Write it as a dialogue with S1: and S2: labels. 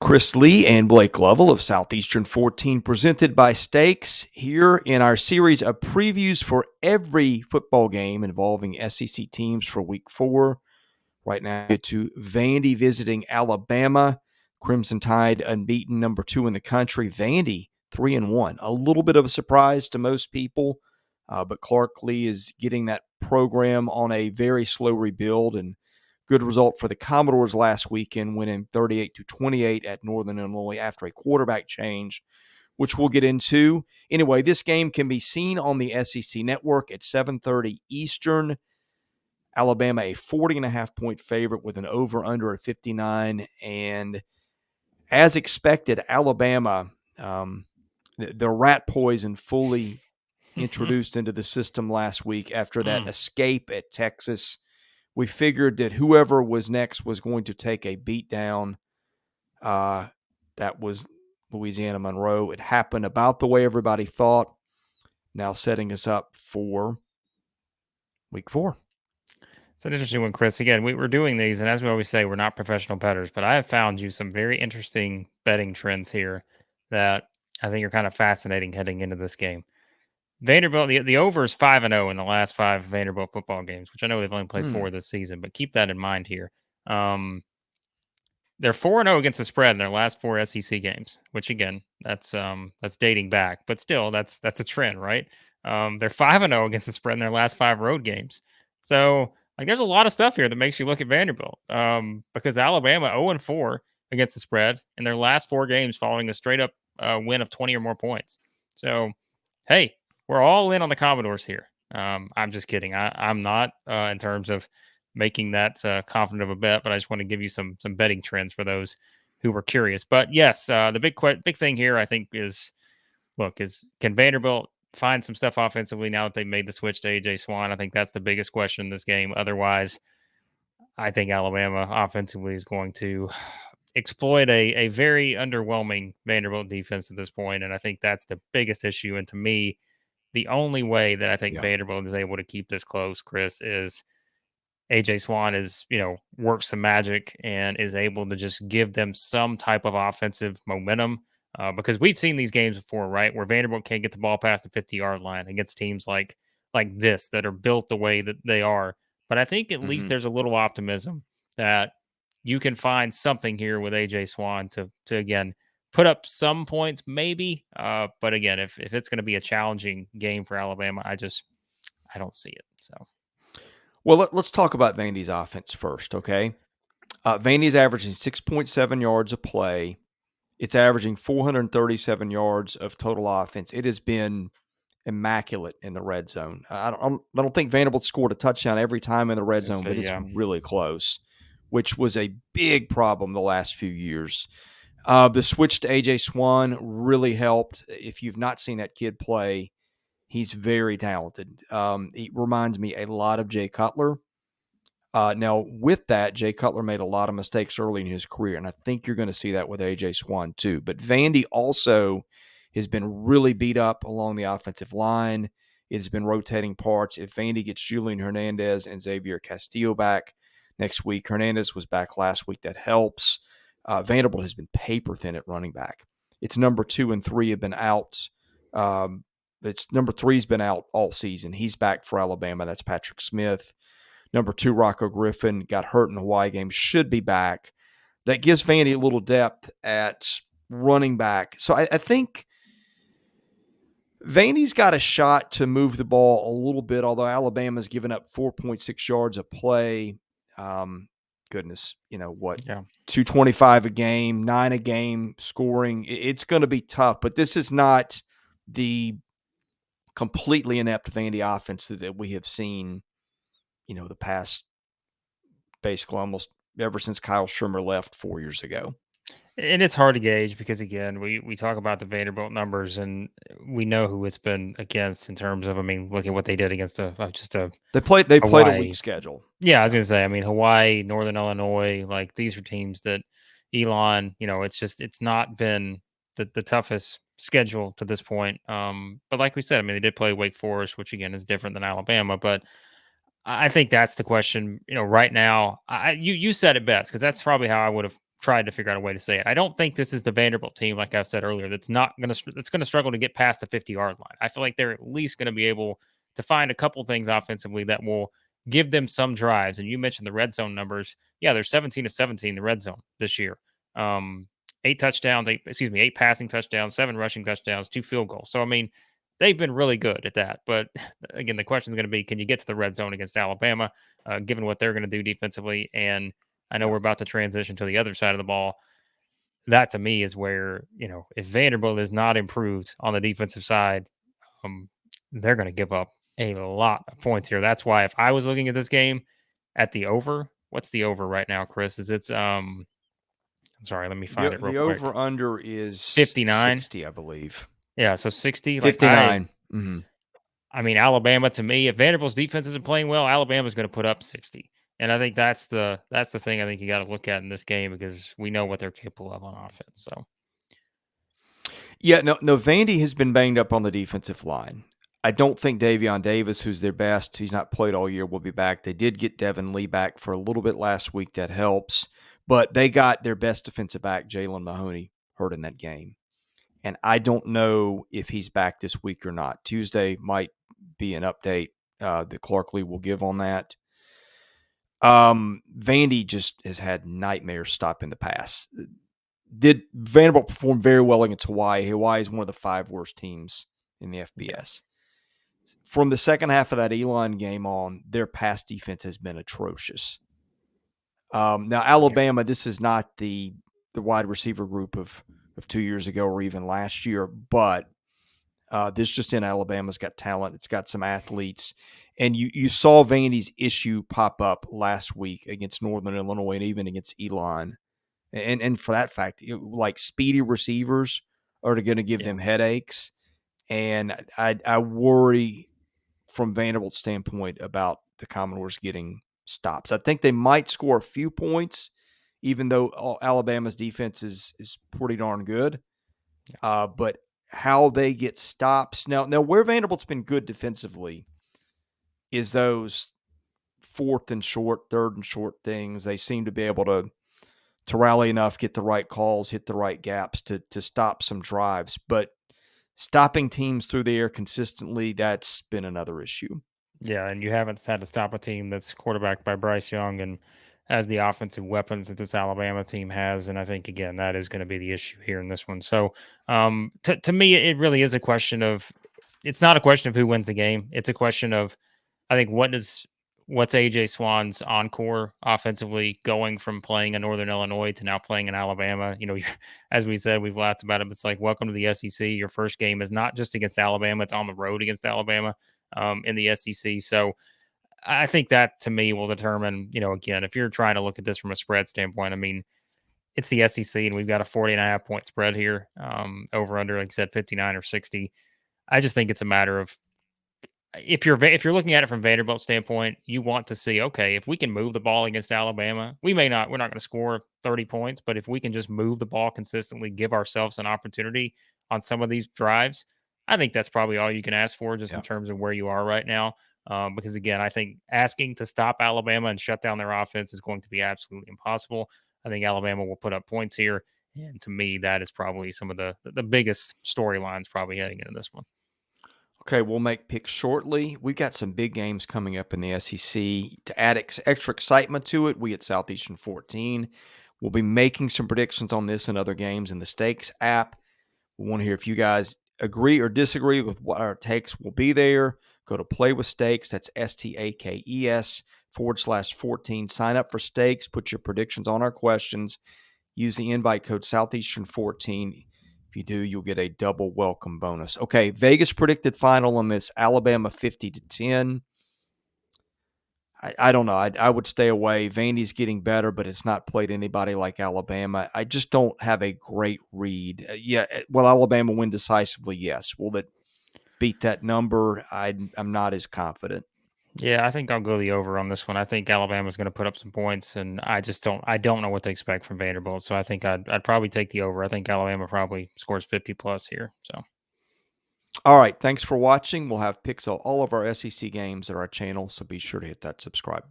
S1: Chris Lee and Blake Lovell of Southeastern 14, presented by Stakes, here in our series of previews for every football game involving SEC teams for Week 4. Right now, to Vandy visiting Alabama. Crimson Tide unbeaten, number 2 in the country. Vandy 3-1. A little bit of a surprise to most people, but Clark Lee is getting that program on a very slow rebuild, and good result for the Commodores last weekend, winning 38-28 at Northern Illinois after a quarterback change, which we'll get into. Anyway, this game can be seen on the SEC Network at 7:30 Eastern. Alabama, a 40.5-point favorite with an over-under at 59. And as expected, Alabama, the rat poison fully introduced into the system last week after that escape at Texas. We figured that whoever was next was going to take a beat down. That was Louisiana Monroe. It happened about the way everybody thought, now setting us up for Week 4.
S2: It's an interesting one, Chris. Again, we're doing these, and as we always say, we're not professional bettors, but I have found you some very interesting betting trends here that I think are kind of fascinating heading into this game. Vanderbilt, the over is 5-0 in the last 5 Vanderbilt football games, which I know they've only played 4 this season, but keep that in mind here. They're 4-0 against the spread in their last 4 SEC games, which again, that's dating back, but still, that's a trend, right? They're 5-0 against the spread in their last 5 road games. So, like, there's a lot of stuff here that makes you look at Vanderbilt, because Alabama 0-4 against the spread in their last 4 games following a straight up win of 20 or more points. So, hey, we're all in on the Commodores here. I'm just kidding. I'm not in terms of making that confident of a bet, but I just want to give you some betting trends for those who were curious. But yes, the big thing here I think is can Vanderbilt find some stuff offensively now that they made the switch to AJ Swan? I think that's the biggest question in this game. Otherwise, I think Alabama offensively is going to exploit a very underwhelming Vanderbilt defense at this point, and I think that's the biggest issue. And to me, the only way that I think Vanderbilt is able to keep this close, Chris, is AJ Swan is, works some magic and is able to just give them some type of offensive momentum. Because we've seen these games before, right? Where Vanderbilt can't get the ball past the 50-yard line against teams like this that are built the way that they are. But I think at least there's a little optimism that you can find something here with AJ Swan to again put up some points, maybe. But again, if it's going to be a challenging game for Alabama, I don't see it. So.
S1: Well, let's talk about Vandy's offense first, okay? Vandy's averaging 6.7 yards a play. It's averaging 437 yards of total offense. It has been immaculate in the red zone. I don't think Vanderbilt scored a touchdown every time in the red zone, but it's really close, which was a big problem the last few years. The switch to AJ Swan really helped. If you've not seen that kid play, he's very talented. He reminds me a lot of Jay Cutler. Now, with that, Jay Cutler made a lot of mistakes early in his career, and I think you're going to see that with A.J. Swan too. But Vandy also has been really beat up along the offensive line. It has been rotating parts. If Vandy gets Julian Hernandez and Xavier Castillo back next week, Hernandez was back last week, that helps. Vanderbilt has been paper thin at running back. Its number 2 and 3 have been out. Its number 3's been out all season. He's back for Alabama. That's Patrick Smith. Number 2, Rocco Griffin, got hurt in the Hawaii game, should be back. That gives Vandy a little depth at running back. So I think Vandy's got a shot to move the ball a little bit, although Alabama's given up 4.6 yards a play. Goodness, 225 a game, 9 a game scoring. It's going to be tough, but this is not the completely inept Vandy offense that we have seen the past, basically almost ever since Kyle Shermer left 4 years ago.
S2: And it's hard to gauge because, again, we talk about the Vanderbilt numbers and we know who it's been against in terms of, look at what they did against
S1: they played a weak schedule.
S2: Yeah, I was going to say, Hawaii, Northern Illinois, like these are teams that Elon, it's not been the toughest schedule to this point. But like we said, they did play Wake Forest, which again is different than Alabama, but I think that's the question. Right now, you said it best because that's probably how I would have tried to figure out a way to say it. I don't think this is the Vanderbilt team, like I've said earlier, that's going to struggle to get past the 50-yard line. I feel like they're at least going to be able to find a couple things offensively that will give them some drives. And you mentioned the red zone numbers. Yeah, they're 17 of 17 in the red zone this year. Um, 8 touchdowns, eight passing touchdowns, 7 rushing touchdowns, 2 field goals. So I mean, they've been really good at that. But again, the question is going to be, can you get to the red zone against Alabama, given what they're going to do defensively? And I know
S1: Yeah.
S2: we're about to transition to the other side of the ball. That to me is where, if Vanderbilt is not improved on the defensive side, um, they're going to give up a lot of points here. That's why if I was looking at this game at the over, what's the over right now, Chris? Sorry, let me find
S1: The
S2: it real
S1: the
S2: quick.
S1: over under is
S2: 59.
S1: 60, I believe.
S2: Yeah, so 60. Like
S1: 59. Hmm.
S2: I mean, Alabama to me, if Vanderbilt's defense isn't playing well, Alabama's going to put up 60. And I think that's the thing I think you got to look at in this game because we know what they're capable of on offense. So
S1: Yeah, no, Vandy has been banged up on the defensive line. I don't think Davion Davis, who's their best, he's not played all year, will be back. They did get Devin Lee back for a little bit last week. That helps. But they got their best defensive back, Jalen Mahoney, hurt in that game. And I don't know if he's back this week or not. Tuesday might be an update that Clark Lee will give on that. Vandy just has had nightmares stopping the pass. Did Vanderbilt perform very well against Hawaii? Hawaii is one of the 5 worst teams in the
S2: yeah,
S1: FBS. From the second half of that Elon game on, their pass defense has been atrocious. Now
S2: yeah,
S1: Alabama, this is not the wide receiver group of 2 years ago or even last year, but this just in, Alabama's got talent. It's got some athletes. And you saw Vandy's issue pop up last week against Northern Illinois and even against Elon. And for that fact, like speedy receivers are going to give
S2: yeah,
S1: them headaches. And I worry from Vanderbilt's standpoint about the Commodores getting stops. I think they might score a few points, even though Alabama's defense is pretty darn good.
S2: yeah,
S1: But how they get stops now where Vanderbilt's been good defensively is those fourth and short, third and short things. They seem to be able to rally enough, get the right calls, hit the right gaps to stop some drives. But stopping teams through the air consistently, that's been another issue.
S2: yeah. And you haven't had to stop a team that's quarterbacked by Bryce Young and has the offensive weapons that this Alabama team has. And I think again that is going to be the issue here in this one. So to me, it really is a question of. It's not a question of who wins the game. It's a question of I think what's AJ Swan's encore offensively going from playing in Northern Illinois to now playing in Alabama. As we said, we've laughed about it. But it's like welcome to the SEC. Your first game is not just against Alabama; it's on the road against Alabama in the SEC. So I think that to me will determine. Again, if you're trying to look at this from a spread standpoint, I mean, it's the SEC, and we've got a 40.5 point spread here. Over under, like I said, 59 or 60. I just think it's a matter of if you're looking at it from Vanderbilt's standpoint, you want to see, okay, if we can move the ball against Alabama, we're not going to score 30 points, but if we can just move the ball consistently, give ourselves an opportunity on some of these drives, I think that's probably all you can ask for just in
S1: Yeah.
S2: terms of where you are right now. Because again, I think asking to stop Alabama and shut down their offense is going to be absolutely impossible. I think Alabama will put up points here. And to me, that is probably some of the biggest storylines probably heading into this one.
S1: Okay, we'll make picks shortly. We've got some big games coming up in the SEC. To add extra excitement to it, we at Southeastern 14 will be making some predictions on this and other games in the Stakes app. We want to hear if you guys agree or disagree with what our takes will be there. Go to Play with Stakes. That's STAKES /14. Sign up for Stakes. Put your predictions on our questions. Use the invite code Southeastern14. If you do, you'll get a double welcome bonus. Okay, Vegas predicted final on this, Alabama 50-10. I don't know. I would stay away. Vandy's getting better, but it's not played anybody like Alabama. I just don't have a great read. Will Alabama win decisively? Yes. Will it beat that number? I'm not as confident.
S2: Yeah, I think I'll go the over on this one. I think Alabama's going to put up some points, and I don't know what to expect from Vanderbilt. So I think I'd probably take the over. I think Alabama probably scores 50 plus here. So
S1: All right, thanks for watching. We'll have picks of all of our SEC games at our channel, so be sure to hit that subscribe